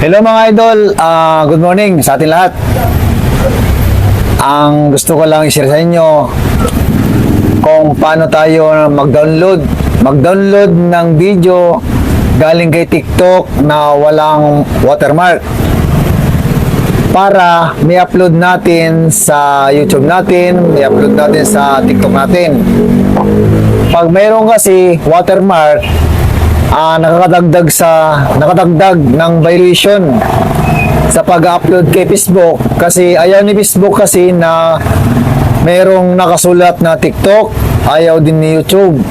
Hello mga idol, good morning sa ating lahat. Ang gusto ko lang i-share sa inyo kung paano tayo mag-download ng video galing kay TikTok na walang watermark para may upload natin sa YouTube natin, may upload natin sa TikTok natin. Pag mayroon kasi watermark, nakadagdag ng violation sa pag-upload kay Facebook, kasi ayaw ni Facebook kasi na mayroong nakasulat na TikTok, ayaw din ni YouTube.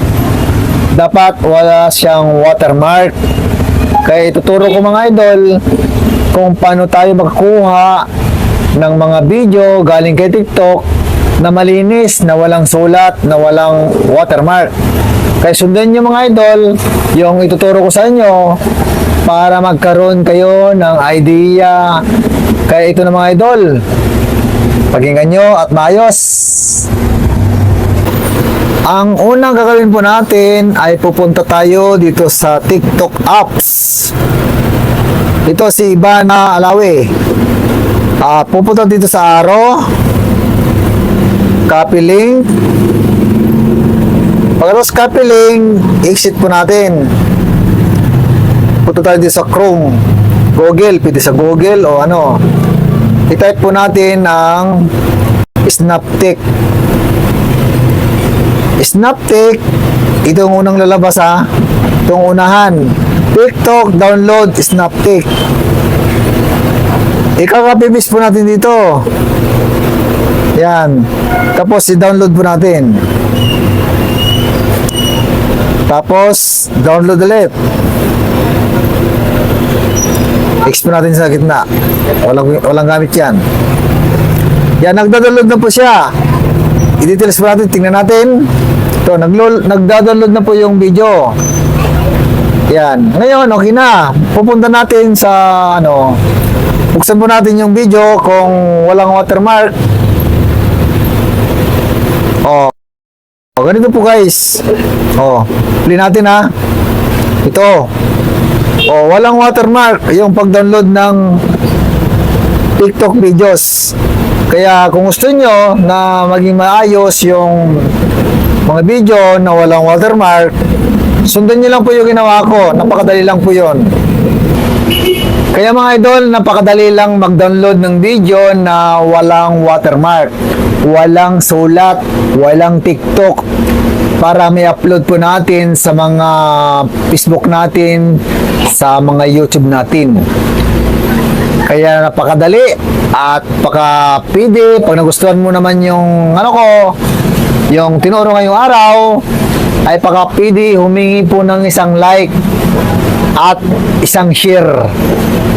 Dapat wala siyang watermark. Kaya ituturo ko mga idol kung paano tayo magkuha ng mga video galing kay TikTok na malinis, na walang sulat, na walang watermark. Kaya sundan nyo mga idol yung ituturo ko sa inyo para magkaroon kayo ng idea. Kaya ito na mga idol, pakinggan nyo at maayos. Ang unang gagawin po natin ay pupunta tayo dito sa TikTok apps. Ito si Ivana Alawi. Pupunta dito sa arrow, copy link. Pagkatapos copy link, exit po natin. Punta tayo dito sa Chrome, Google, pwede sa Google o ano. I-type po natin ang Snaptik. Snaptik, ito ang unang lalabas ha. Itong unahan. TikTok download Snaptik. Ika-copy-paste po natin dito. Yan. Tapos i-download po natin. Tapos, download ulit. Export natin sa gitna. Walang gamit yan. Yan, nagda-download na po siya. I-details po natin, tingnan natin. Ito, nagda-download na po yung video. Yan. Ngayon, okay na. Pupunta natin sa, buksan po natin yung video kung walang watermark. Ganito po guys. Play natin ha. Ito. Walang watermark yung pag-download ng TikTok videos. Kaya kung gusto nyo na maging maayos yung mga video na walang watermark, sundan nyo lang po yung ginawa ko. Napakadali lang po yun. Kaya mga idol, napakadali lang mag-download ng video na walang watermark, walang sulat, walang TikTok, para may upload po natin sa mga Facebook natin, sa mga YouTube natin. Kaya napakadali at paka-pwede. Pag nagustuhan mo naman yung yung tinuro ngayong araw, ay paka-pwede humingi po ng isang like at isang share.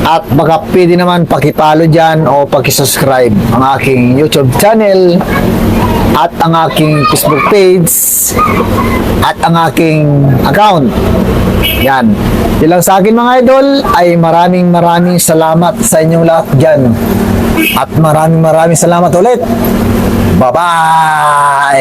At baka pwede naman pakipalo dyan o pakisubscribe ang aking YouTube channel at ang aking Facebook page at ang aking account. Yan. Ilang sa akin mga idol ay maraming salamat sa inyong lahat dyan. At maraming salamat ulit. Bye-bye!